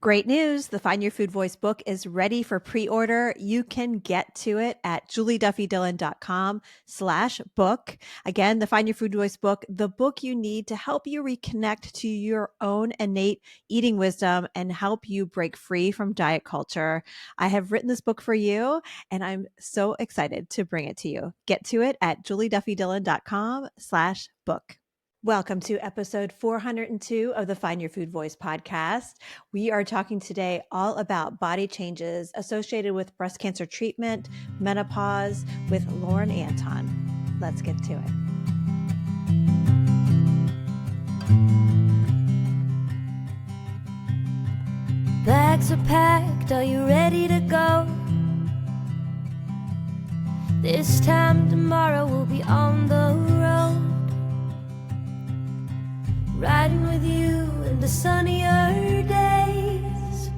Great news. The Find Your Food Voice book is ready for pre-order. You can get to it at julieduffydillon.com/book. Again, the Find Your Food Voice book, the book you need to help you reconnect to your own innate eating wisdom and help you break free from diet culture. I have written this book for you, and I'm so excited to bring it to you. Get to it at julieduffydillon.com/book. Welcome to episode 402 of the Find Your Food Voice podcast. We are talking today all about body changes associated with breast cancer treatment, menopause with Lauren Anton. Let's get to it. Bags are packed, are you ready to go? This time tomorrow we'll be on the road, riding with you into sunnier days.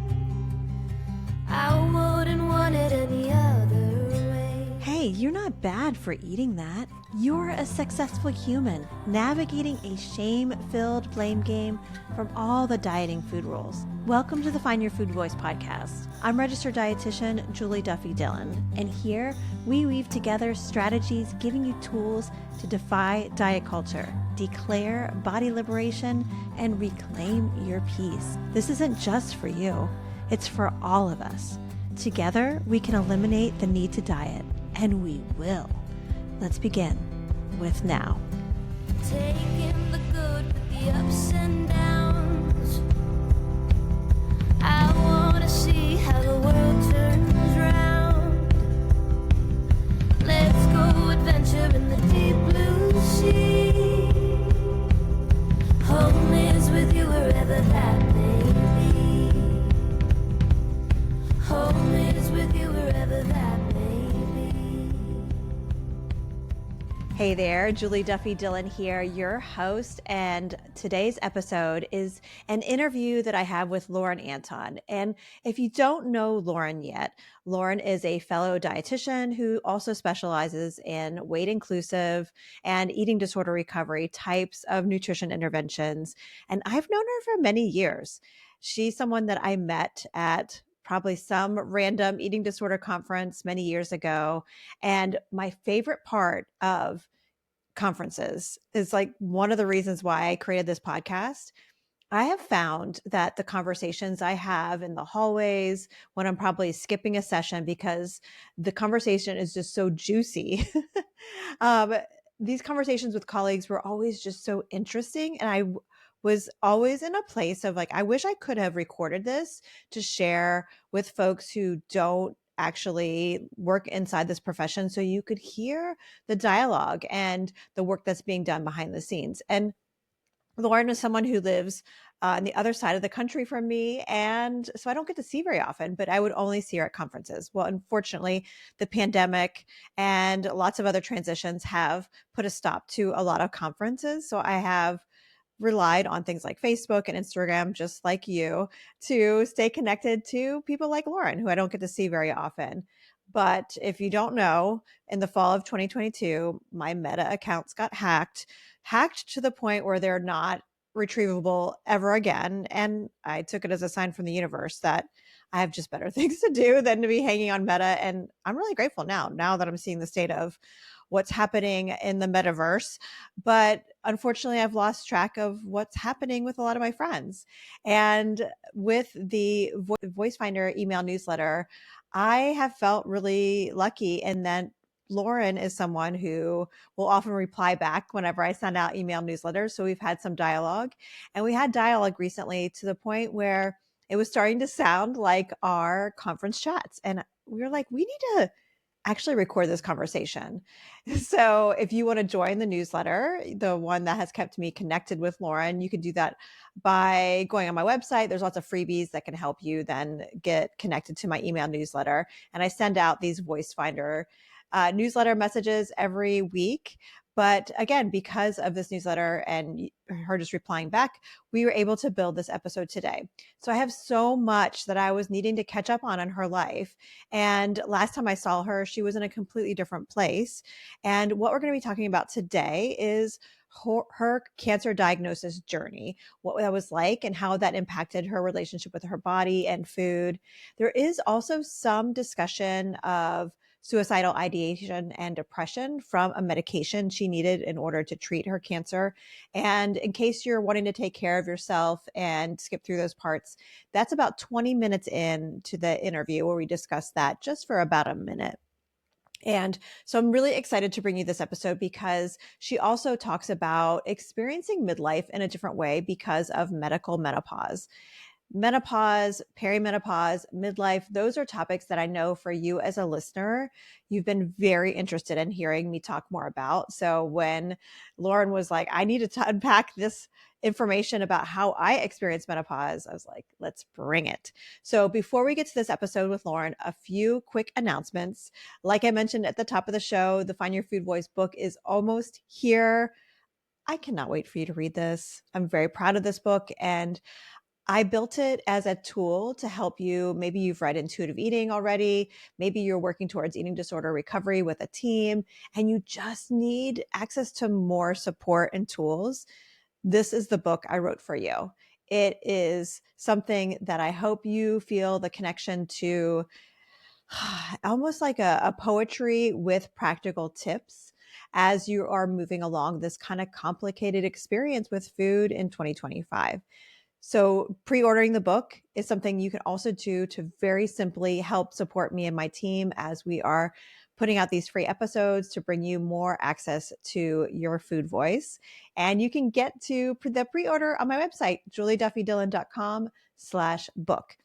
I wouldn't want it any other way. Hey, you're not bad for eating that. You're a successful human navigating a shame-filled blame game from all the dieting food rules. Welcome to the Find Your Food Voice podcast. I'm registered dietitian Julie Duffy Dillon, and here we weave together strategies giving you tools to defy diet culture, declare body liberation, and reclaim your peace. This isn't just for you, it's for all of us. Together, we can eliminate the need to diet, and we will. Let's begin with now. Taking the good with the ups and downs. I wanna see how the world turns round. Let's go adventure in the deep blue sea. Home is with you wherever that may be. Home is with you wherever that may be. Hey there, Julie Duffy Dillon here, your host, and today's episode is an interview that I have with Lauren Anton. And if you don't know Lauren yet, Lauren is a fellow dietitian who also specializes in weight inclusive and eating disorder recovery types of nutrition interventions. And I've known her for many years. She's someone that I met at probably some random eating disorder conference many years ago. And my favorite part of conferences is like one of the reasons why I created this podcast. I have found that the conversations I have in the hallways when I'm probably skipping a session because the conversation is just so juicy. um, these conversations with colleagues were always just so interesting. And was always in a place of like, I wish I could have recorded this to share with folks who don't actually work inside this profession so you could hear the dialogue and the work that's being done behind the scenes. And Lauren is someone who lives on the other side of the country from me. And so I don't get to see very often, but I would only see her at conferences. Well, unfortunately, the pandemic and lots of other transitions have put a stop to a lot of conferences. So I have relied on things like Facebook and Instagram, just like you, to stay connected to people like Lauren, who I don't get to see very often. But if you don't know, in the fall of 2022, my Meta accounts got hacked to the point where they're not retrievable ever again. And I took it as a sign from the universe that I have just better things to do than to be hanging on Meta. And I'm really grateful now that I'm seeing the state of what's happening in the metaverse. But unfortunately, I've lost track of what's happening with a lot of my friends. And with the Voice Finder email newsletter, I have felt really lucky in that Lauren is someone who will often reply back whenever I send out email newsletters. So we've had some dialogue, and we had dialogue recently to the point where it was starting to sound like our conference chats. And we were like, we need to actually record this conversation. So if you want to join the newsletter, the one that has kept me connected with Lauren, you can do that by going on my website. There's lots of freebies that can help you then get connected to my email newsletter. And I send out these Voice Finder newsletter messages every week. But again, because of this newsletter and her just replying back, we were able to build this episode today. So I have so much that I was needing to catch up on in her life. And last time I saw her, she was in a completely different place. And what we're going to be talking about today is her cancer diagnosis journey, what that was like and how that impacted her relationship with her body and food. There is also some discussion of suicidal ideation and depression from a medication she needed in order to treat her cancer. And in case you're wanting to take care of yourself and skip through those parts, that's about 20 minutes into the interview where we discuss that just for about a minute. And so I'm really excited to bring you this episode because she also talks about experiencing midlife in a different way because of medical menopause. Menopause, perimenopause, midlife, those are topics that I know for you as a listener, you've been very interested in hearing me talk more about. So when Lauren was like, I needed to unpack this information about how I experienced menopause, I was like, let's bring it. So before we get to this episode with Lauren, a few quick announcements. Like I mentioned at the top of the show, the Find Your Food Voice book is almost here. I cannot wait for you to read this. I'm very proud of this book, and I built it as a tool to help you. Maybe you've read Intuitive Eating already. Maybe you're working towards eating disorder recovery with a team and you just need access to more support and tools. This is the book I wrote for you. It is something that I hope you feel the connection to, almost like a poetry with practical tips as you are moving along this kind of complicated experience with food in 2025. So pre-ordering the book is something you can also do to very simply help support me and my team as we are putting out these free episodes to bring you more access to your food voice. And you can get to the pre-order on my website, julieduffydillon.com/book.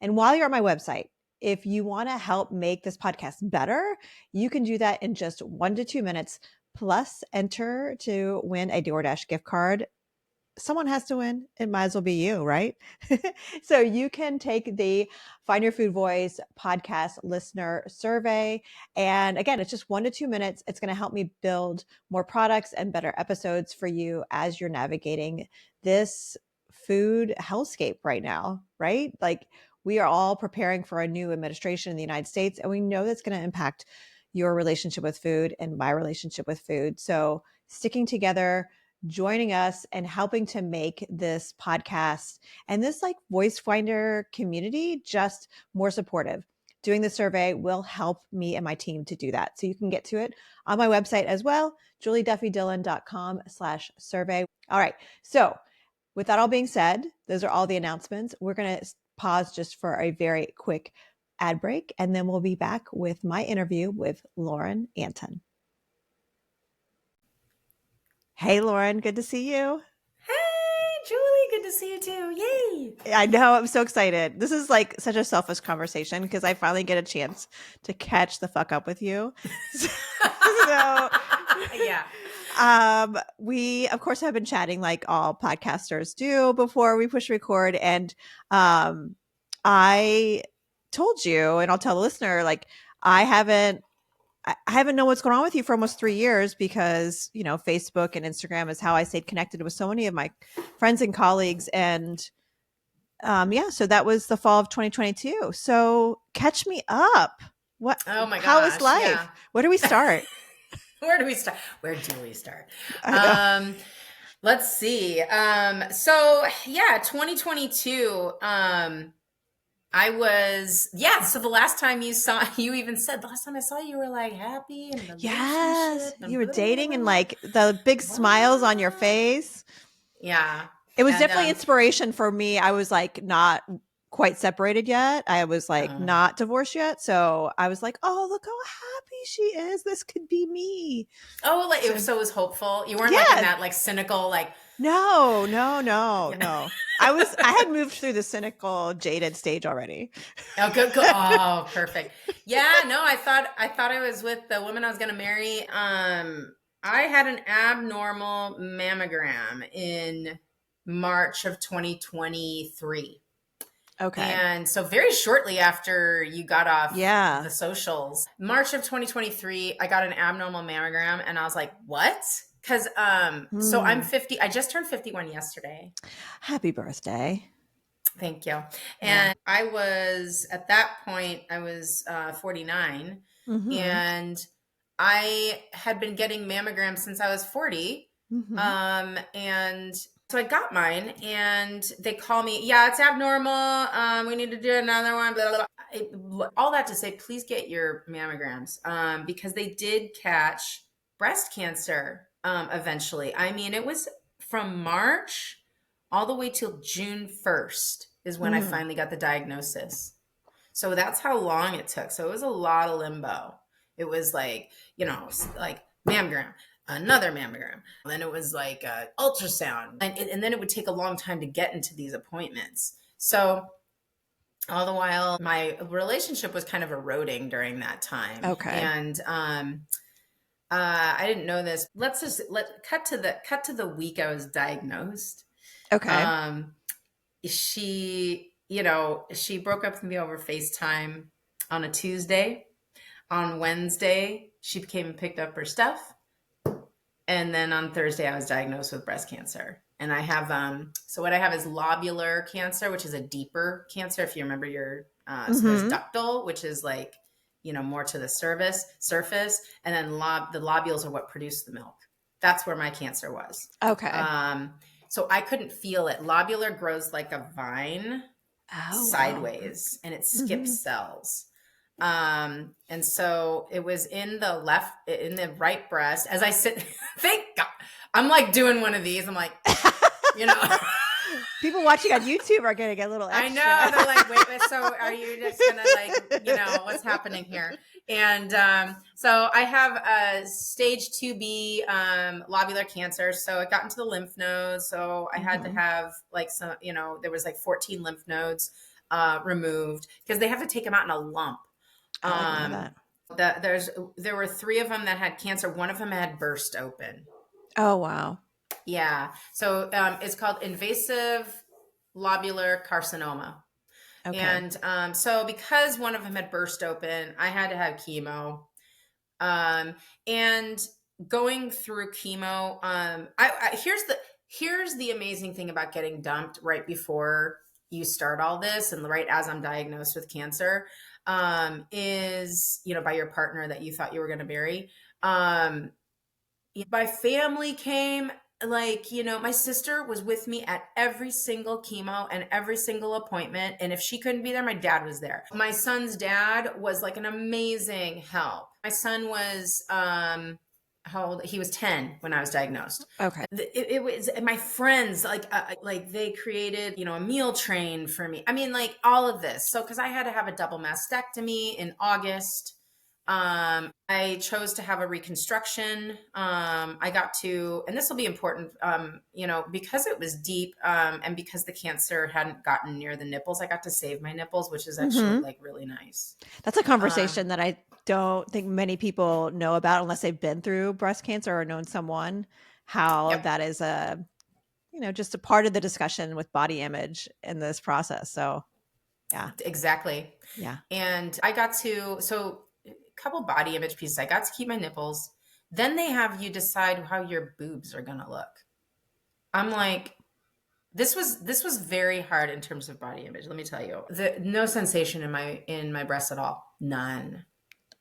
And while you're on my website, if you want to help make this podcast better, you can do that in just 1 to 2 minutes, plus enter to win a DoorDash gift card. Someone has to win. It might as well be you, right? So you can take the Find Your Food Voice podcast listener survey. And again, it's just 1 to 2 minutes. It's going to help me build more products and better episodes for you as you're navigating this food hellscape right now, right? Like we are all preparing for a new administration in the United States, and we know that's going to impact your relationship with food and my relationship with food. So sticking together, joining us and helping to make this podcast and this like voice finder community just more supportive. Doing the survey will help me and my team to do that. So you can get to it on my website as well, julieduffydillon.com/survey. All right. So with that all being said, those are all the announcements. We're going to pause just for a very quick ad break, and then we'll be back with my interview with Lauren Anton. Hey, Lauren, good to see you. Hey, Julie, good to see you too. Yay. I know. I'm so excited. This is like such a selfish conversation because I finally get a chance to catch the fuck up with you. So, Yeah. We of course have been chatting like all podcasters do before we push record. And I told you, and I'll tell the listener, like I haven't known what's going on with you for almost 3 years because, you know, Facebook and Instagram is how I stayed connected with so many of my friends and colleagues. And yeah, so that was the fall of 2022. So catch me up. What? Oh my How is gosh, life? yeah. Where do we start? Where do we start? Where do we start? I know. Let's see. So yeah, 2022. So the last time you saw, you even said, the last time I saw you, you were like happy and Yes, relationship. you were dating and like the big smiles on your face. Yeah. It was And, definitely inspiration for me. I was like not quite separated yet. I was like not divorced yet. So I was like, oh, look how happy she is. This could be me. Oh, like So- it was hopeful. You weren't Yeah. like in that like cynical, like No. Yeah. I had moved through the cynical, jaded stage already. Oh, good. Oh, perfect. Yeah, no, I thought I was with the woman I was going to marry. I had an abnormal mammogram in March of 2023. Okay. And so very shortly after you got off Yeah. the socials, March of 2023, I got an abnormal mammogram and I was like, what? Because so I'm 50. I just turned 51 yesterday. Happy birthday. Thank you. Yeah. And I was at that point, I was 49, Mm-hmm. and I had been getting mammograms since I was 40. Mm-hmm. And so I got mine, and they call me, yeah, it's abnormal. We need to do another one. Blah, blah, blah. All that to say, please get your mammograms, because they did catch breast cancer eventually. I mean, it was from March all the way till June 1st is when I finally got the diagnosis. So that's how long it took. So it was a lot of limbo. It was like, like mammogram, another mammogram. Then it was like ultrasound. And then it would take a long time to get into these appointments. So all the while, my relationship was kind of eroding during that time. Okay. And I didn't know this. Cut to the week I was diagnosed. Okay. She broke up with me over FaceTime on a Tuesday. On Wednesday, she came and picked up her stuff. And then on Thursday, I was diagnosed with breast cancer. And I have, so what I have is lobular cancer, which is a deeper cancer. If you remember so there's ductal, which is like, more to the surface. And then the lobules are what produce the milk. That's where my cancer was. Okay. So I couldn't feel it. Lobular grows like a vine sideways, and it skips cells. And so it was in the right breast. As I sit, thank God, I'm like doing one of these. I'm like, people watching on YouTube are going to get a little extra. I know. They're like, wait, so are you just going to what's happening here? And so I have a stage 2B lobular cancer. So it got into the lymph nodes. So I had to have like some, there was like 14 lymph nodes removed because they have to take them out in a lump. I didn't know that. There were 3 of them that had cancer. One of them had burst open. Oh, wow. Yeah. So it's called invasive lobular carcinoma. Okay. And so because one of them had burst open, I had to have chemo. And going through chemo, here's the amazing thing about getting dumped right before you start all this and right as I'm diagnosed with cancer, is, by your partner that you thought you were going to marry. My family came, my sister was with me at every single chemo and every single appointment. And if she couldn't be there, my dad was there. My son's dad was like an amazing help. My son was, how old? He was 10 when I was diagnosed. Okay. It was my friends, like they created, a meal train for me. I mean, like all of this. So, cause I had to have a double mastectomy in August. I chose to have a reconstruction. I got to, and this will be important, because it was deep, and because the cancer hadn't gotten near the nipples, I got to save my nipples, which is actually like really nice. That's a conversation that I don't think many people know about unless they've been through breast cancer or known someone, how that is just a part of the discussion with body image in this process. So yeah. Exactly. Yeah. And I got to, couple body image pieces. I got to keep my nipples. Then they have you decide how your boobs are going to look. I'm like, this was very hard in terms of body image. Let me tell you, no sensation in my breasts at all. None.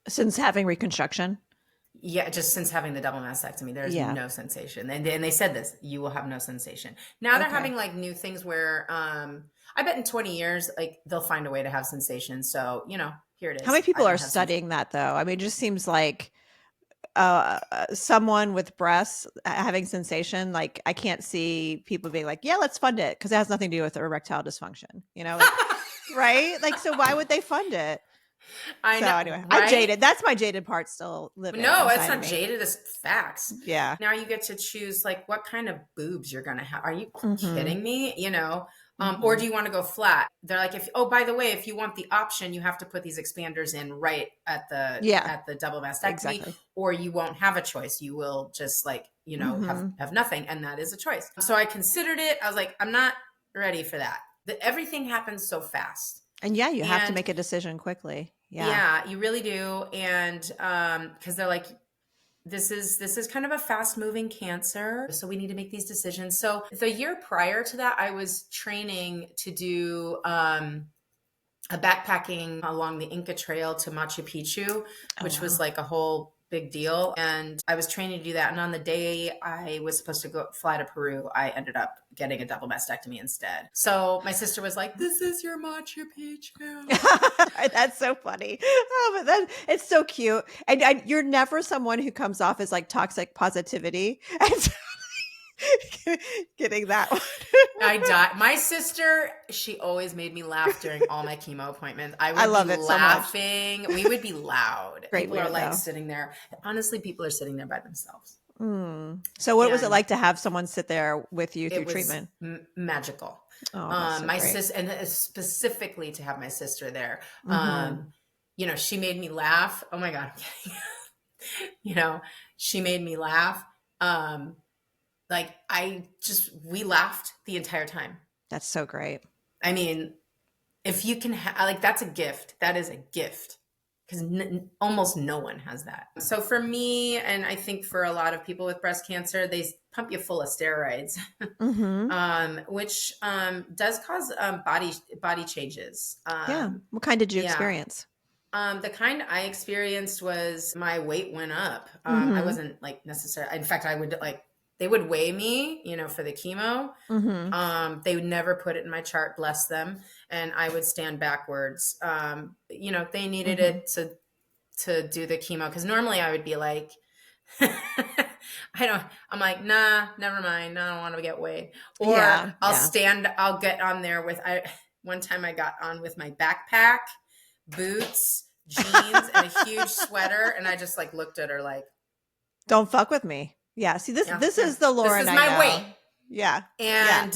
Since having reconstruction. Yeah. Just since having the double mastectomy, there's no sensation. And they said this, you will have no sensation. Now they're having like new things where, I bet in 20 years, like they'll find a way to have sensation. So, here it is. How many people are studying that though? I mean, it just seems like someone with breasts having sensation, like I can't see people being like, yeah, let's fund it. Cause it has nothing to do with erectile dysfunction, right? Like, so why would they fund it? I know. Anyway, right? I'm jaded. That's my jaded part still living. No, it's not jaded. It's facts. Yeah. Now you get to choose like what kind of boobs you're going to have. Are you kidding me? Or do you want to go flat? They're like, by the way, if you want the option, you have to put these expanders in right at the double mastectomy, or you won't have a choice. You will just have nothing. And that is a choice. So I considered it. I was like, I'm not ready for that. everything happens so fast. And yeah, you have to And make a decision quickly. Yeah. yeah, you really do. And because they're like, this is kind of a fast moving cancer, so we need to make these decisions. So the year prior to that, I was training to do a backpacking along the Inca Trail to Machu Picchu, which was like a whole big deal. And I was training to do that. And on the day I was supposed to fly to Peru, I ended up getting a double mastectomy instead. So my sister was like, "This is your Machu Picchu." That's so funny. Oh, but it's so cute. And you're never someone who comes off as like toxic positivity. And getting that one. I died. My sister, she always made me laugh during all my chemo appointments. I love be it so much. laughing. We would be loud. Great People are like weirdo. sitting there. Honestly, people are sitting there by themselves. So what was it And like to have someone sit there with you through It was treatment? magical. Oh, that's so My great. sister, and specifically to have my sister there. Mhm. You know, she made me laugh. Oh my God. You know, she made me laugh. Like we laughed the entire time. That's so great. I mean, if you can like, that's a gift. That is a gift, because almost no one has that. So for me, and I think for a lot of people with breast cancer, they pump you full of steroids, which does cause body changes. Yeah. What kind did you yeah. experience? The kind I experienced was my weight went up. I wasn't like necessarily, in fact, I would like, they would weigh me, you know, for the chemo. They would never put it in my chart, bless them. And I would stand backwards. You know, they needed it to do the chemo. Cause normally I would be like, I'm like, nah, never mind. I don't want to get weighed. Or I'll get on there with, one time I got on with my backpack, boots, jeans, and a huge sweater. And I just like looked at her like, don't fuck with me. Yeah. See, this is the Lauren. This is my weight. Yeah. And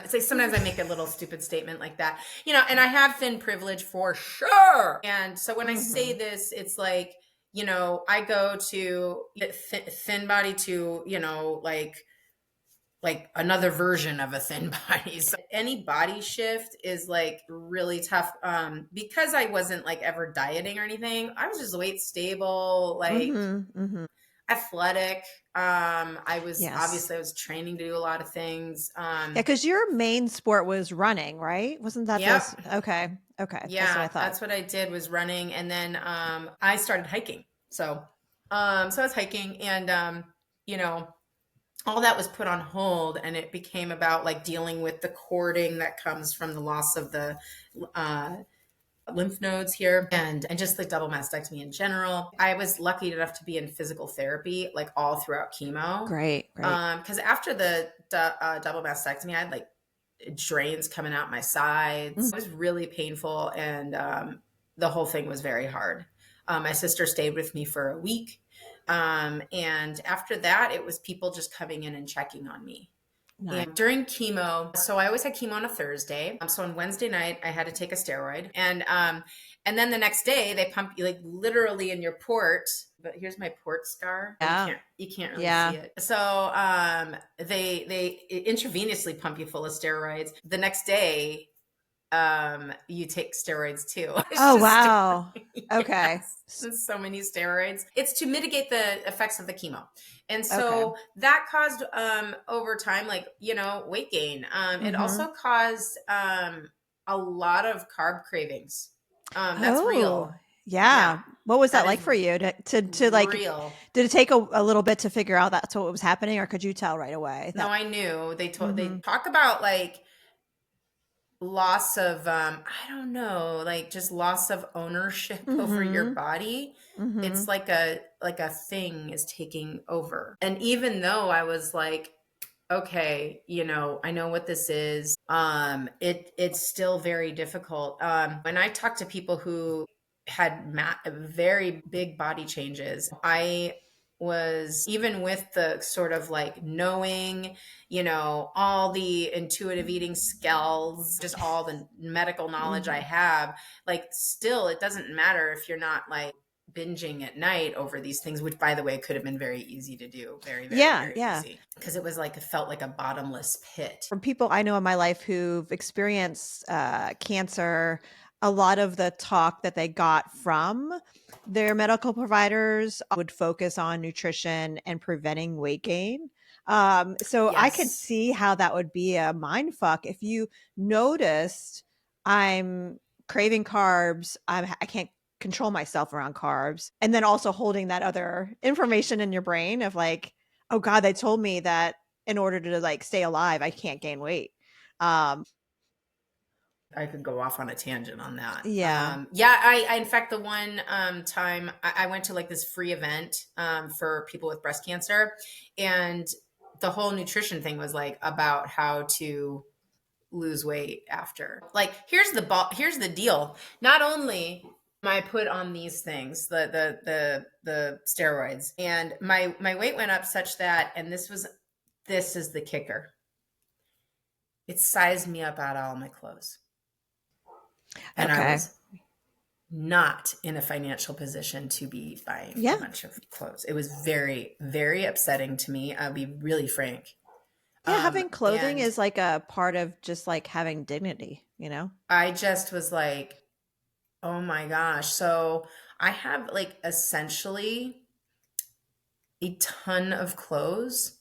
it's like sometimes I make a little stupid statement like that, you know, and I have thin privilege for sure. And so when I say this, it's like, you know, I go to thin body to, you know, like another version of a thin body. So any body shift is like really tough. Because I wasn't like ever dieting or anything. I was just weight stable, like athletic. I was obviously I was training to do a lot of things. Yeah, because your main sport was running, right? Wasn't that this? Okay. Yeah, that's what I thought. That's what I did was running, and then I started hiking. So I was hiking, and you know, all that was put on hold, and it became about like dealing with the cording that comes from the loss of the lymph nodes here, and just the double mastectomy in general. I was lucky enough to be in physical therapy like all throughout chemo. Great. Because after the double mastectomy, I had like drains coming out my sides. It was really painful, and the whole thing was very hard. My sister stayed with me for a week, and after that, it was people just coming in and checking on me. Nice. And during chemo, so I always had chemo on a Thursday. So on Wednesday night, I had to take a steroid, and then the next day they pump you like literally in your port. But here's my port scar. Yeah. You can't really see it. So they intravenously pump you full of steroids. The next day, you take steroids too. Oh, wow. Okay. So many steroids. It's to mitigate the effects of the chemo. And so that caused over time, like, you know, weight gain. It also caused a lot of carb cravings. That's real. Yeah. What was that like for you to like, real. Did it take a little bit to figure out that's what was happening, or could you tell right away? No, I knew. They talk about like loss of I don't know, like just loss of ownership over your body. It's like a thing is taking over. And even though I was like, okay, you know, I know what this is, it's still very difficult. When I talk to people who had very big body changes, I was, even with the sort of like knowing, you know, all the intuitive eating skills, just all the medical knowledge I have, like still it doesn't matter if you're not like binging at night over these things, which by the way could have been very easy to do, very very Yeah. easy, because it was like, it felt like a bottomless pit. From people I know in my life who've experienced cancer, a lot of the talk that they got from their medical providers would focus on nutrition and preventing weight gain. So I could Yes. see how that would be a mind fuck if you noticed I'm craving carbs, I can't control myself around carbs, and then also holding that other information in your brain of like, oh God, they told me that in order to like stay alive, I can't gain weight. I could go off on a tangent on that. Yeah. Yeah, I in fact, the one time I went to like this free event for people with breast cancer, and the whole nutrition thing was like about how to lose weight after. Like, here's the deal. Not only am I put on these things, the steroids, and my weight went up such that, and this is the kicker, it sized me up out of all my clothes. And I Okay. was not in a financial position to be buying Yeah. a bunch of clothes. It was very, very upsetting to me. I'll be really frank. Yeah, having clothing And is like a part of just like having dignity, you know? I just was like, oh my gosh. So I have like essentially a ton of clothes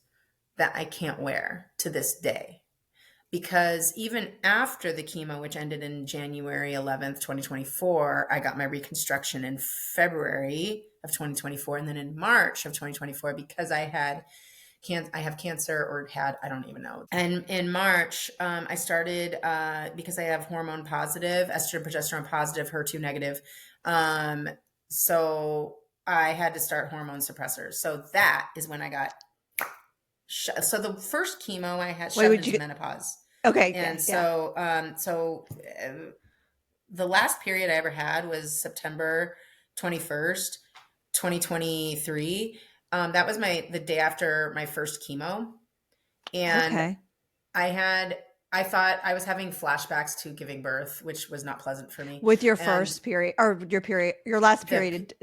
that I can't wear to this day. Because even after the chemo, which ended in January 11th, 2024, I got my reconstruction in February of 2024. And then in March of 2024, because I have cancer, or had, I don't even know. And in March, I started, because I have hormone positive, estrogen, progesterone positive, HER2 negative. So I had to start hormone suppressors. So that is when I got, so the first chemo I had shoved into menopause. Okay. And yeah. the last period I ever had was September 21st, 2023. That was the day after my first chemo. And Okay. I thought I was having flashbacks to giving birth, which was not pleasant for me. With your And first period or your last period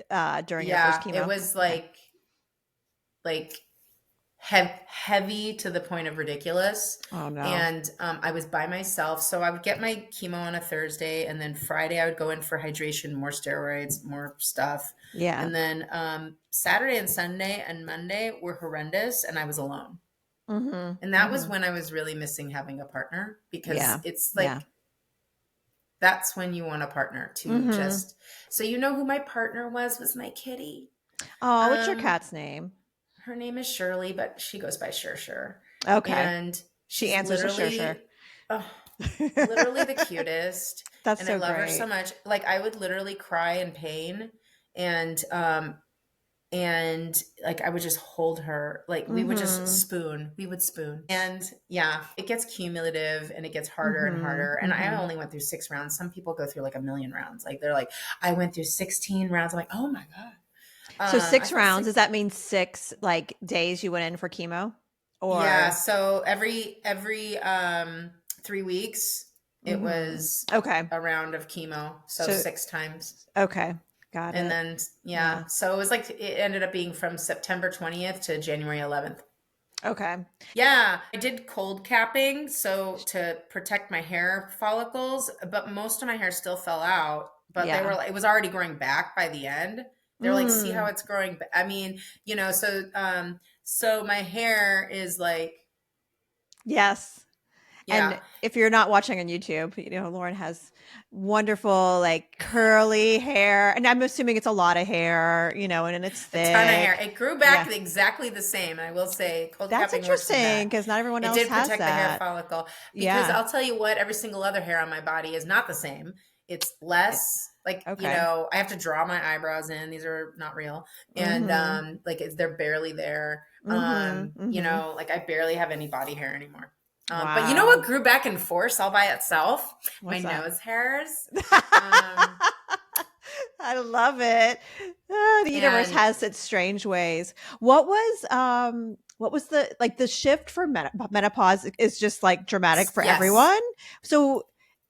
during your first chemo? it was like heavy to the point of ridiculous. Oh no. And I was by myself. So I would get my chemo on a Thursday, and then Friday I would go in for hydration, more steroids, more stuff. Yeah. And then Saturday and Sunday and Monday were horrendous, and I was alone. Mm-hmm. And that was when I was really missing having a partner, because it's like, Yeah. that's when you want a partner to Mhm. just, so you know who my partner was my kitty. Oh, what's your cat's name? Her name is Shirley, but she goes by Sure. Okay. And She answers to Sure. literally the cutest. That's and so I love her great. so much. Like, I would literally cry in pain, and like I would just hold her. Like, we would just spoon. We would spoon. And yeah, it gets cumulative, and it gets harder and harder. And I only went through 6 rounds. Some people go through like 1,000,000 rounds. Like, they're like, I went through 16 rounds. I'm like, oh my God. So 6 rounds, does that mean 6 like days you went in for chemo? Or yeah, so every 3 weeks it was a round of chemo. So 6 times. Okay. Got it. And then so it was like, it ended up being from September 20th to January 11th. Okay. Yeah, I did cold capping, so to protect my hair follicles, but most of my hair still fell out, but they were like, it was already growing back by the end. They're like, see how it's growing. I mean, so my hair is like. Yes. Yeah. And if you're not watching on YouTube, Lauren has wonderful, like, curly hair. And I'm assuming it's a lot of hair, and it's thick. A ton of hair. It grew back exactly the same. And I will say, cold that's capping works for that. interesting, because not everyone else has that. It did protect the hair follicle. Because I'll tell you what, every single other hair on my body is not the same. It's less. Like, I have to draw my eyebrows in. These are not real. And like, they're barely there. Like, I barely have any body hair anymore. Wow. But you know what grew back in force all by itself? What's my that? nose hairs. I love it. The universe has its strange ways. What was the shift for menopause is just like dramatic for everyone. So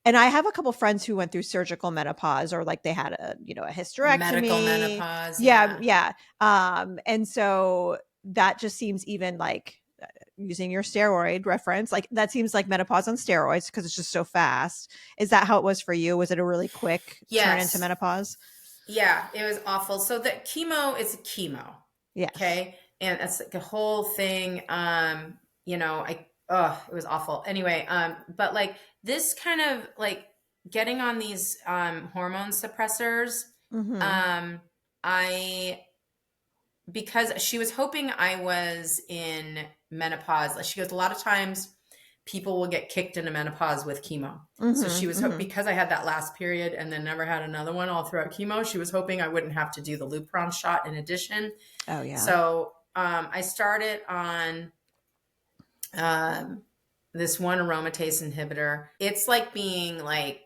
And I have a couple friends who went through surgical menopause, or like they had a Medical hysterectomy. menopause. Yeah, Yeah. yeah. And so that just seems even like using your steroid reference, like that seems like menopause on steroids because it's just so fast. Is that how it was for you? Was it a really quick turn into Yes. menopause? Yeah, it was awful. So the chemo is chemo. Yes. Okay. And that's like the whole thing. It was awful. Anyway, but like this kind of like getting on these hormone suppressors, Mm-hmm. um, I because she was hoping I was in menopause. Like she goes, a lot of times people will get kicked into menopause with chemo. So she Mm-hmm. was Mm-hmm. because I had that last period and then never had another one all throughout chemo. She was hoping I wouldn't have to do the Lupron shot in addition. Oh yeah. So I started on um, this one aromatase inhibitor. It's like being like,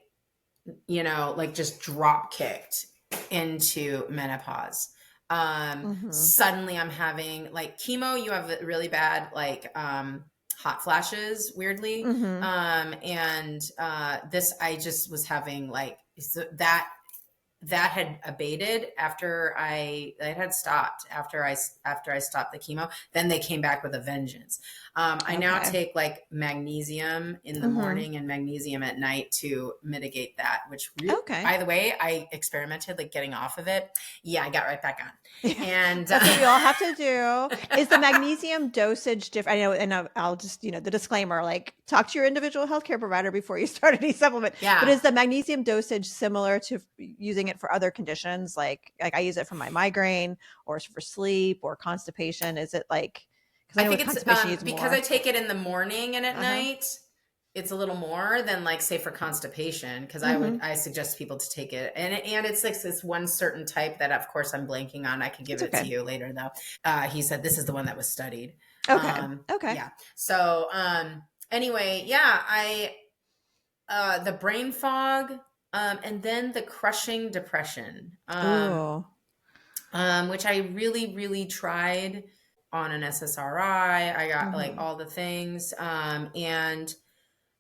like just drop kicked into menopause. Mm-hmm. Suddenly I'm having like chemo, you have really bad like hot flashes weirdly. Mm-hmm. And this I just was having like that had abated after it had stopped after I stopped the chemo. Then they came back with a vengeance. I now Okay. take like magnesium in the Mm-hmm. morning and magnesium at night to mitigate that, which Okay. by the way, I experimented like getting off of it. Yeah, I got right back on. And That's what we all have to do. Is the magnesium dosage different? I know, and I'll just, the disclaimer, like talk to your individual healthcare provider before you start any supplement. But yeah. is the magnesium dosage similar to using it for other conditions? Like I use it for my migraine or for sleep or constipation. Is it like, because I I know think with it's constipation you use because I more. take it in the morning and at Uh-huh. night. It's a little more than like say for constipation because Mm-hmm. I suggest people to take it and it's like this one certain type that of course I'm blanking on. I could give It's it to okay. you later though. He said this is the one that was studied. Okay. Okay. Yeah. So anyway, yeah, I the brain fog and then the crushing depression. Ooh. Which I really, really tried on an SSRI. I got like Mm-hmm. all the things. And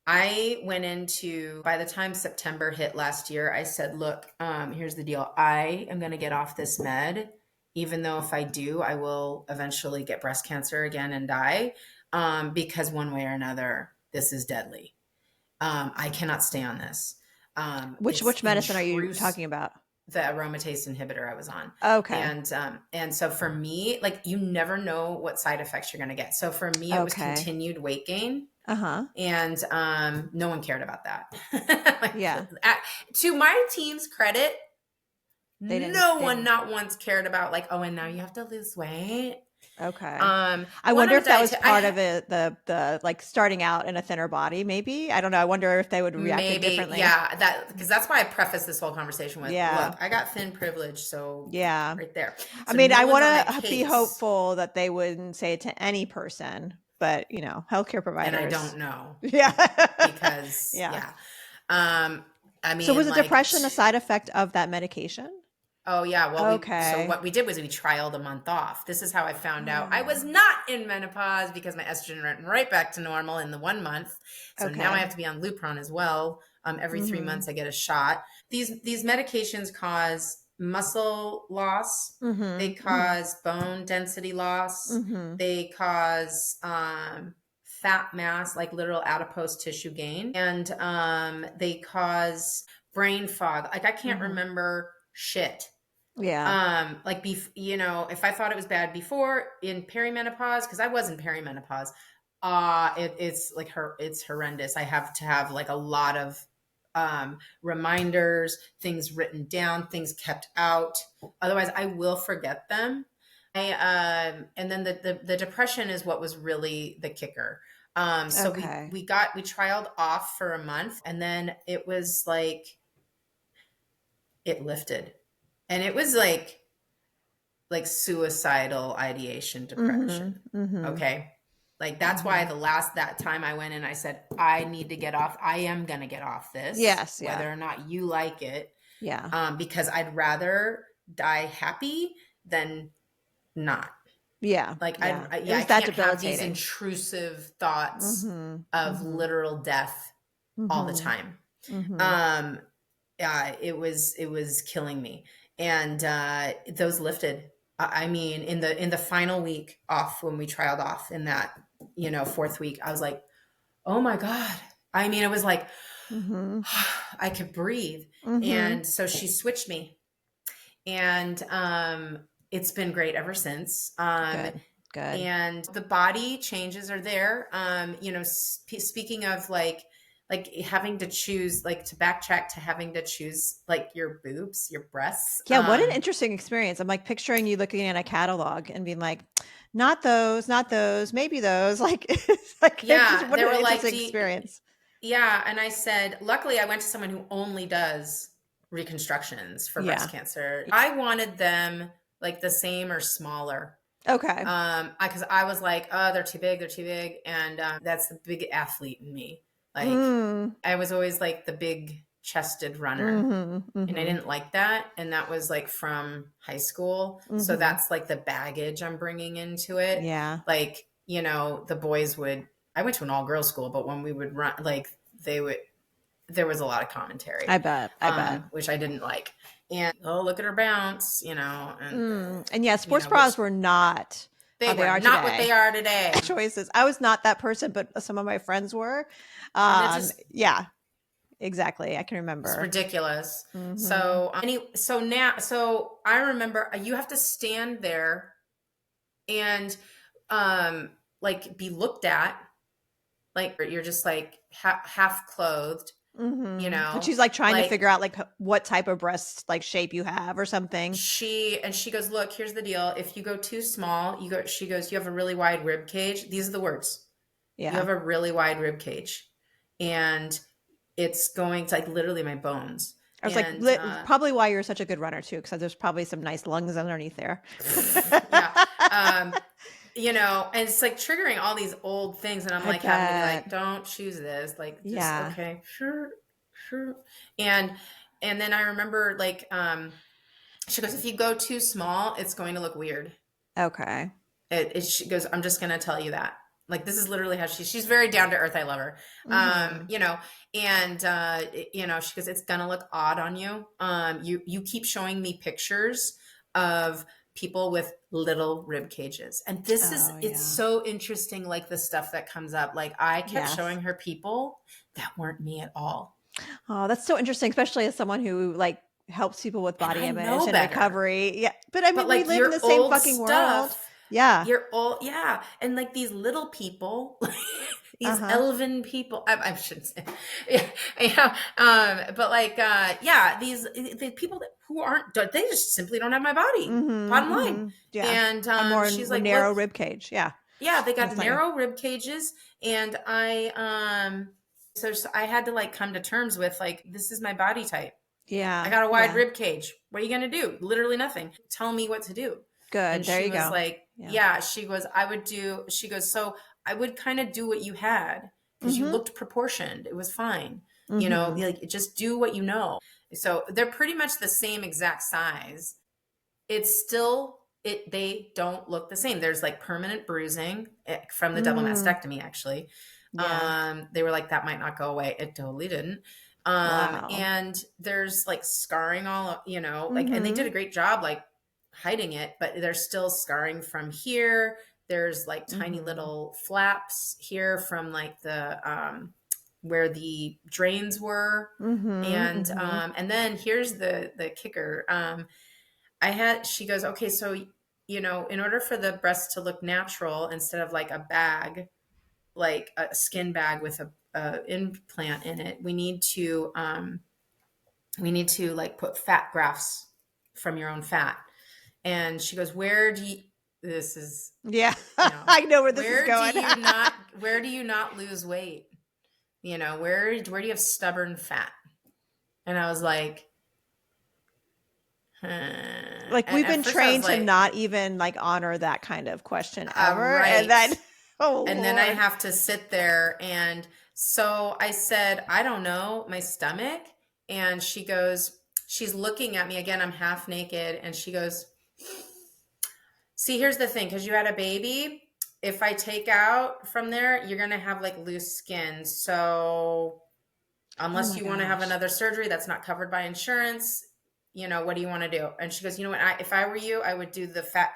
I went into, by the time September hit last year, I said, look, here's the deal. I am going to get off this med, even though if I do, I will eventually get breast cancer again and die. Because one way or another, this is deadly. I cannot stay on this. It's Which medicine are you intrusive, talking about? the aromatase inhibitor I was on. Okay. And so for me, like you never know what side effects you're going to get. So for me, it was Okay. continued weight gain. Uh-huh. And no one cared about that. Like, Yeah. to my team's credit, They didn't no they one didn't not once cared about like, oh, and now you have to lose weight. Okay. I One wonder of if the that was diet part I of it, the like starting out in a thinner body, maybe. I don't know. I wonder if they would reacted maybe, differently. yeah, that because that's why I preface this whole conversation with, Yeah. look, I got thin privilege, so Yeah. right there. I So mean, no I one's want on my to be case. hopeful that they wouldn't say it to any person, but healthcare And I providers. don't know Yeah. because Yeah. yeah. Um I So was mean it like depression a side effect of that medication? oh yeah, well so Okay. what we did was we trialed a month off. This is how I found out I was Oh. not in menopause because my estrogen went right back to normal in the 1 month. So now I Okay. have to be on Lupron as well. Every 3 months Mhm. I get a shot. These medications cause muscle loss. They Mhm. Mhm. cause bone density loss. Mhm. They cause fat mass, like literal adipose tissue gain, and they cause brain fog. Like I can't Mhm. remember shit. Yeah. Like if I thought it was bad before in perimenopause, because I was in perimenopause, it's like it's horrendous. I have to have like a lot of reminders, things written down, things kept out. Otherwise, I will forget them. And then the depression is what was really the kicker. So Okay. we trialed off for a month, and then it was like it lifted, and it was like suicidal ideation Mhm. depression. Mhm. Okay. Like that's why Mhm. that time I went and I said, I need to get off. I am going to get off this, Yes, yeah. whether or not you like it. Yeah. Because I'd rather die happy than not. Yeah. Like Yeah. It I was that can't have these debilitating. intrusive thoughts Mhm. of Mhm. literal death all the Mhm. time. Mm-hmm. Um, it was killing me. And those lifted. I mean, in the final week off, when we trialed off in that, fourth week, I was like, oh my God. I mean, it was like, Mm-hmm. I could breathe. Mm-hmm. And so she switched me, and it's been great ever since. Good. Good. And the body changes are there. Speaking of like having to choose, like, to backtrack to having to choose like your boobs, your breasts. Yeah, what an interesting experience. I'm like picturing you looking at a catalog and being like, not those, not those, maybe those. Like, it's like, it's just Yeah, what they an were like, interesting experience. yeah. And I said, luckily I went to someone who only does reconstructions for breast Yeah. cancer. I wanted them like the same or smaller. Okay. Because I was like, oh, they're too big, and that's the big athlete in me. Like, Mm. I was always like the big chested runner, Mm-hmm. and I Mm-hmm. didn't like that, and that was like from high school. So Mm-hmm. that's like the baggage I'm bringing into it. Yeah. Like, the boys would. I went to an all girls school, but when we would run, like, they would. There was a lot of commentary, I bet. I bet. which I didn't like. And, oh, look at her bounce, and And yeah, sports which bras were not they how they were are not what today. they are today. Choices. I was not that person, but some of my friends were. And it's just, Yeah, exactly. I can it's remember. ridiculous. Mhm. So I remember you have to stand there and like be looked at, like you're just like half clothed, And she's like trying to like figure out like what type of breast like shape you have or something. she goes, look, here's the deal. If you go too small, she goes, you have a really wide rib cage. These are the words. You Yeah. have a really wide rib cage, and it's going to, like, literally my bones. I was And like, probably why you're such a good runner too, because there's probably some nice lungs underneath there. yeah. And it's like triggering all these old things, and I'm like having to be like, don't choose this, like, just, Yeah. okay, sure. And then I remember, like, she goes, if you go too small, it's going to look weird. Okay. She goes, I'm just gonna tell you that. Like, this is literally how she's very down to earth. I love her. Mhm. She goes, it's gonna look odd on you. You keep showing me pictures of people with little rib cages, and this it's so interesting, like the stuff that comes up. Like, I kept showing her people that weren't me at all. Oh, that's so interesting, especially as someone who like helps people with body And I image know and better. recovery. Yeah. But I mean, like, we live in the same fucking world. Yeah. You're old, yeah. And like these little people, these elven people, I shouldn't say, but like, these people who aren't, they just simply don't have my body. Bottom line. Yeah. And a more she's like, narrow look, rib cage. Yeah. yeah, they got narrow rib cages, and so I had to like come to terms with, like, this is my body type. Yeah. I got a wide rib cage. What are you gonna do? Literally nothing. Tell me what to do. Good. And there she you was go. like, she goes, she goes, so I would kind of do what you had, because you looked proportioned. It was fine. Like, just do what you know. So they're pretty much the same exact size. It's still, they don't look the same. There's like permanent bruising from the double mastectomy, actually. Yeah. They were like, that might not go away. It totally didn't. Wow. And there's like scarring all, like, and they did a great job like hiding it, but there's still scarring from here. There's like tiny little flaps here from like the where the drains were. And then here's the kicker. She goes, okay, so in order for the breast to look natural, instead of like a bag, like a skin bag with a implant in it, we need to like put fat grafts from your own fat. And she goes, where do you, this is, I know where this is going. Where do you not lose weight? Where do you have stubborn fat? And I was like, like, we've been trained to not even like honor that kind of question ever. Right. And then, then I have to sit there. And so I said, I don't know, my stomach. And she goes, she's looking at me again. I'm half naked. And she goes, see, here's the thing. Because you had a baby, if I take out from there, you're going to have like loose skin. So Oh Unless my you want to have gosh. another surgery that's not covered by insurance, what do you want to do? And she goes, you know what? If I were you, I would do the fat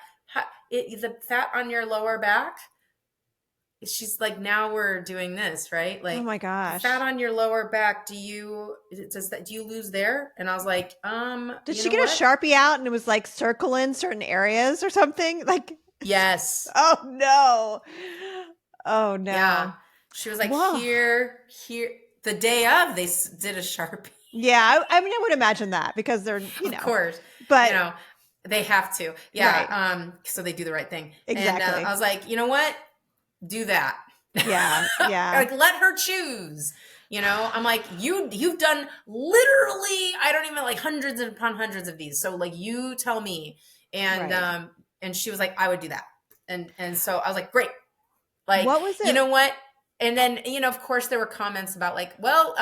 on your lower back. She's like, now we're doing this, right? Oh Like my the fat gosh. on your lower back. Do you lose there? And I was like, Did you she know get a what? Sharpie out and it was like circling certain areas or something? Like, Yes. oh no. Oh Yeah. no. She was like, Whoa. here. The day of, they did a Sharpie. Yeah. I mean, I would imagine that because they're, Of course, but they have to. right. Yeah. So they do the right thing. And I Exactly. was like, you know what? Do that. Yeah. Yeah. Like, let her choose. I'm like, you've done literally, I don't even like hundreds upon hundreds of these. So like, you tell me. And Right. and she was like, I would do that. And so I was like, great. Like, What was you it? know what? And then, of course there were comments about like, well,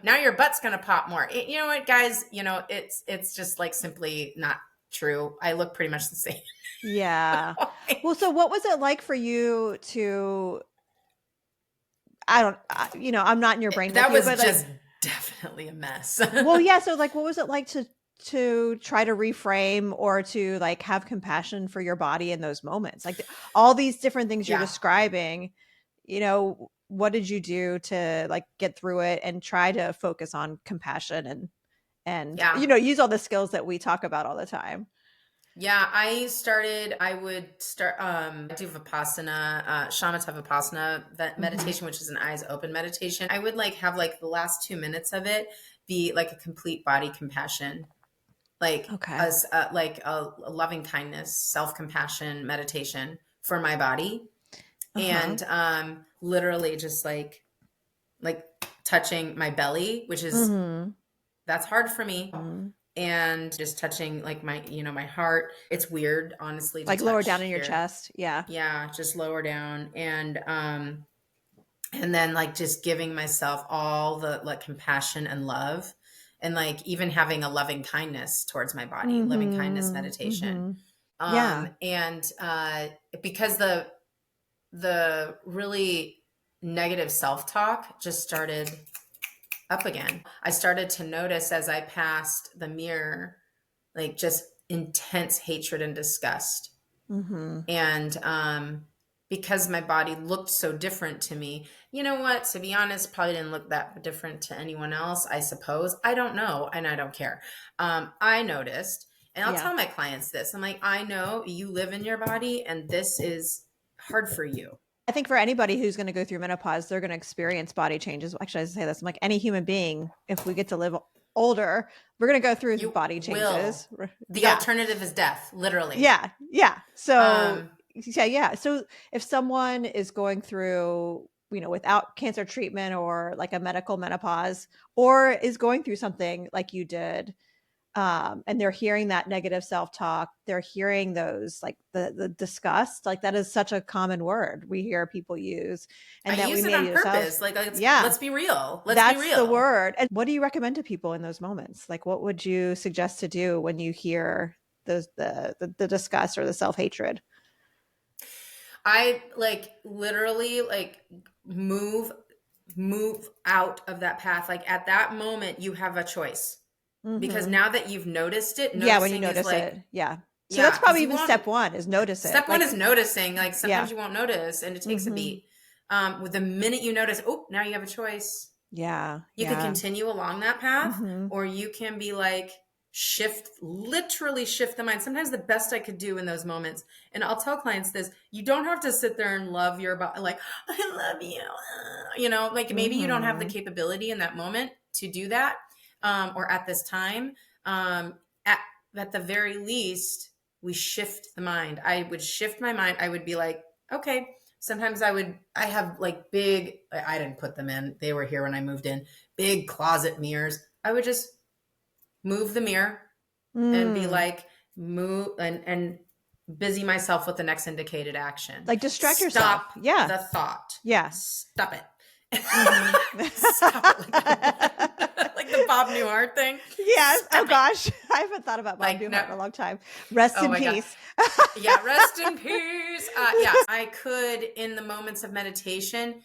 now your butt's going to pop more. You know what, guys, it's just like simply not true. I look pretty much the same. Yeah. Well, so what was it like for you to, I'm not in your brain with That you, was but like, just definitely a mess. well, yeah. So like, what was it like to try to reframe or to like have compassion for your body in those moments? Like all these different things you're Yeah. describing, what did you do to like get through it and try to focus on compassion and Yeah. use all the skills that we talk about all the time? Yeah, I would start do Vipassana, Shamatha Vipassana, that meditation, which is an eyes open meditation. I would like have like the last 2 minutes of it be like a complete body compassion, like Okay. like a loving kindness, self-compassion meditation for my body. Uh-huh. And literally just like touching my belly, which is Mm-hmm. that's hard for me. Mm-hmm. And just touching like my my heart. It's weird, honestly, to Like lower touch down in your here. chest. Yeah. Yeah, just lower down. And then like just giving myself all the like compassion and love, and like even having a loving kindness towards my body, loving kindness Mm-hmm. meditation. Mm-hmm. Yeah. And because the really negative self-talk just started up again. I started to notice as I passed the mirror, like just intense hatred and disgust. Mm-hmm. And because my body looked so different to me, you know what? To be honest, probably didn't look that different to anyone else, I suppose. I don't know, and I don't care. I noticed, and I'll Yeah. tell my clients this. I'm like, I know you live in your body, and this is hard for you. I think for anybody who's going to go through menopause, they're going to experience body changes. Actually, I say this, I'm like any human being, if we get to live older, we're going to go through You body changes. will. The Yeah. alternative is death, literally. Yeah. Yeah. So, yeah. So if someone is going through, without cancer treatment or like a medical menopause, or is going through something like you did, and they're hearing that negative self-talk, they're hearing those like the disgust, like that is such a common word we hear people use, and I that we use it may on use purpose. ourselves. Like, Yeah, let's be real. Let's be that's real. the word. And what do you recommend to people in those moments? Like, what would you suggest to do when you hear those the disgust or the self-hatred? I like literally like move out of that path. Like at that moment, you have a choice, because Mm-hmm. now that you've noticed it, Yeah, when you noticing is notice like, it. Yeah. So yeah, that's because probably you even won't. step one is notice it. Step one Like, is noticing. Like sometimes yeah. you won't notice, and it takes a Mm-hmm. beat. With the minute you notice, oh, now you have a choice. Yeah. You can Yeah. continue along that path, Mm-hmm. or you can be like, literally shift the mind. Sometimes the best I could do in those moments, and I'll tell clients this, you don't have to sit there and love your body, like, I love you. Like maybe you don't have the Mm-hmm. capability in that moment to do that, or at this time. At the very least, we shift the mind. I would shift my mind. I would be like, okay, sometimes I have like big, I didn't put them in. They were here when I moved in, big closet mirrors. I would just move the mirror and be like, move and busy myself with the next indicated action. Like distract yourself. Yeah. The thought. Yeah. Stop it. Mm-hmm. Stop it. Like the Bob Newhart thing. Yes. Stop Oh it. gosh. I haven't thought about Bob Like, Newhart no. in a long time. Rest Oh in my God. peace. Yeah, rest in peace. Yeah, I could, in the moments of meditation,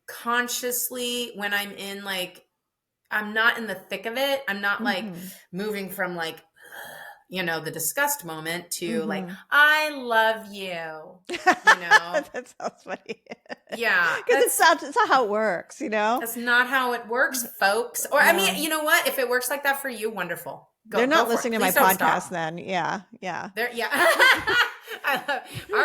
consciously, when I'm in like I'm not in the thick of it. I'm not like Mm-hmm. moving from like, the disgust moment to like, Mm-hmm. I love you, you know? That sounds funny. Yeah, Because it's not how it works, you know? that's not how it works, folks. Or I mean, No. you know what? If it works like that for you, wonderful. They're Go not for it. listening to my Please don't podcast stop. then. Yeah. Yeah. There, yeah. I love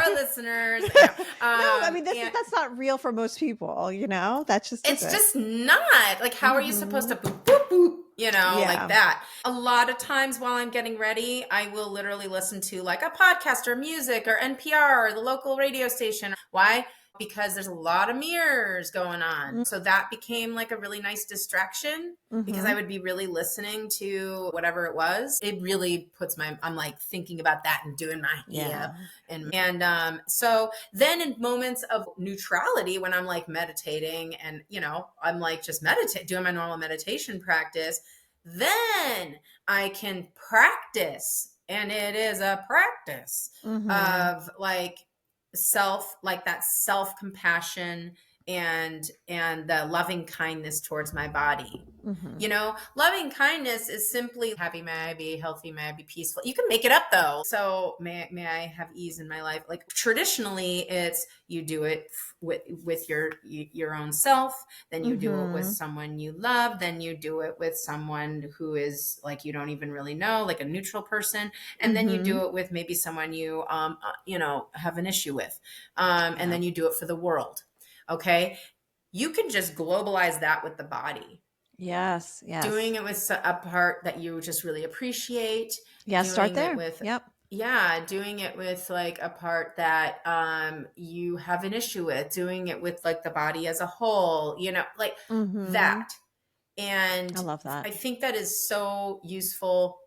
our listeners. You know, No, I mean and that's not real for most people, you know? That just it's isn't. just not like, how are you supposed Mm-hmm. to boop boop boop, like Yeah. that? A lot of times while I'm getting ready, I will literally listen to like a podcast or music or NPR or the local radio station. Why? Because there's a lot of mirrors going on. So that became like a really nice distraction, because I Mm-hmm. would be really listening to whatever it was. It really puts I'm like thinking about that and doing my Yeah. and so then in moments of neutrality, when I'm like meditating and I'm like just doing my normal meditation practice, then I can practice, and it is a practice Mm-hmm. of like that self compassion and the loving kindness towards my body. Mm-hmm. Loving kindness is simply happy, may I be healthy, may I be peaceful. You can make it up though. So may I have ease in my life. Like traditionally, it's you do it with your own self, then you do it with Mm-hmm. someone you love, then you do it with someone who is like you don't even really know, like a neutral person, and then you Mm-hmm. do it with maybe someone you have an issue with, and Yeah. then you do it for the world. Okay, you can just globalize that with the body, Yes. doing Yes. it with a part that you just really appreciate, Yes. Start doing it there. with Yep. doing it with like a part that you have an issue with, doing it with like the body as a whole, like Mm-hmm. that. And I love that. I think that is so useful,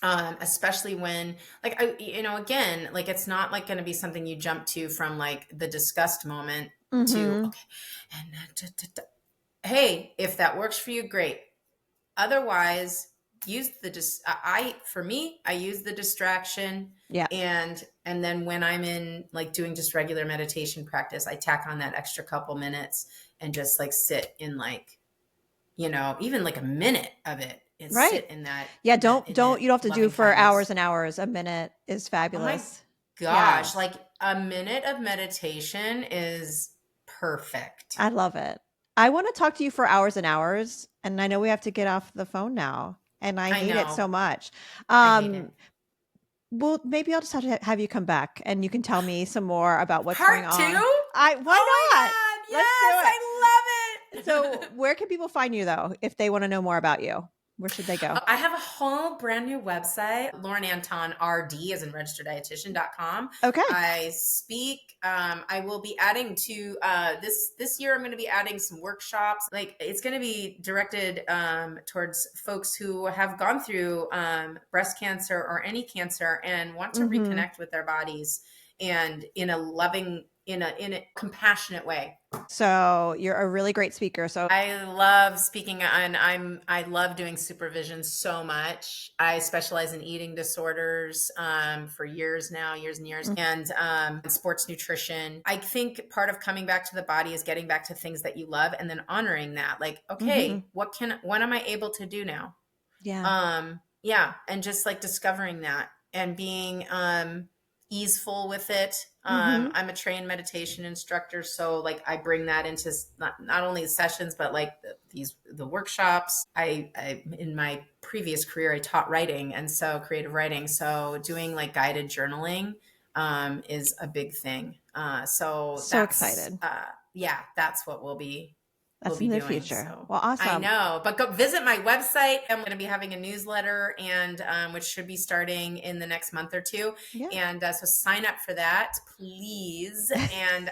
especially when like again, like it's not like going to be something you jump to from like the disgust moment to Mm-hmm. okay, and hey, if that works for you, great. Otherwise, use the I use the distraction, Yeah. and then when I'm in like doing just regular meditation practice, I tack on that extra couple minutes and just like sit in like even like a minute of it, and Right. sit in that Yeah. in that You don't have to do loving for hours kindness. and hours. A minute is Oh my fabulous. gosh, Yes. like a minute of meditation is perfect. I love it. I want to talk to you for hours and hours, and I know we have to get off the phone now, and I I hate it know. so much. I hate it. Um, well, maybe I'll just have you come back, and you can tell me some more about what's going Part two? on. Why Oh my not? God. Let's do Yes, it. I love So, it. where can people find you though, if they want to know more about you? Where should they go? I have a whole brand new website, Lauren Anton RD, as in registered dietitian.com. Okay. I speak. I will be adding to this year. I'm going to be adding some workshops. Like it's going to be directed towards folks who have gone through breast cancer or any cancer and want to Mm-hmm. reconnect with their bodies, and in a loving, in a compassionate way. So, you're a really great speaker. So, I love speaking, and I love doing supervision so much. I specialize in eating disorders for years now, years and years, and sports nutrition. I think part of coming back to the body is getting back to things that you love, and then honoring that. Like, mm-hmm. okay, what am I able to do now? Yeah. Yeah, and just like discovering that and being easeful with it. Mm-hmm. I'm a trained meditation instructor, so like I bring that into not only sessions but like the workshops. I in my previous career I taught writing, and so creative writing, so doing like guided journaling is a big thing. So So that's excited. yeah, that's what we'll That's be in the doing. future. So Well, I awesome. know, but go visit my website. I'm going to be having a newsletter, and which should be starting in the next month or two. Yeah. And so sign up for that, please. And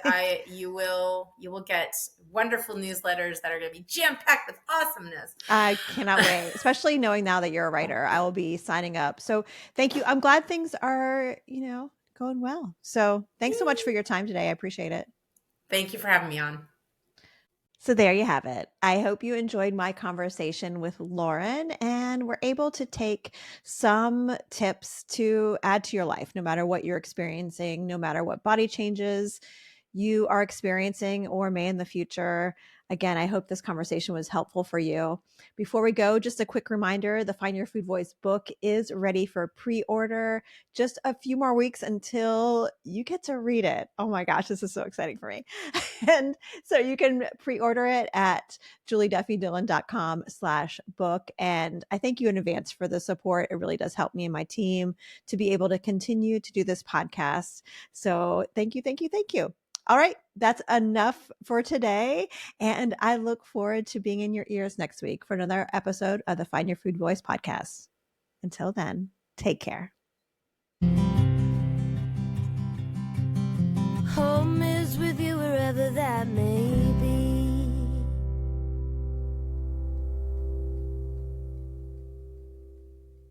you will get wonderful newsletters that are going to be jam packed with awesomeness. I cannot wait, especially knowing now that you're a writer. I will be signing up. So thank you. I'm glad things are, going well. So thanks so much for your time today. I appreciate it. Thank you for having me on. So there you have it. I hope you enjoyed my conversation with Lauren and were able to take some tips to add to your life, no matter what you're experiencing, no matter what body changes you are experiencing or may in the future. Again, I hope this conversation was helpful for you. Before we go, just a quick reminder, the Find Your Food Voice book is ready for pre-order. Just a few more weeks until you get to read it. Oh my gosh, this is so exciting for me. And so you can pre-order it at julieduffydillon.com/book. And I thank you in advance for the support. It really does help me and my team to be able to continue to do this podcast. So thank you, thank you, thank you. All right, that's enough for today. And I look forward to being in your ears next week for another episode of the Find Your Food Voice podcast. Until then, take care. Home is with you wherever that may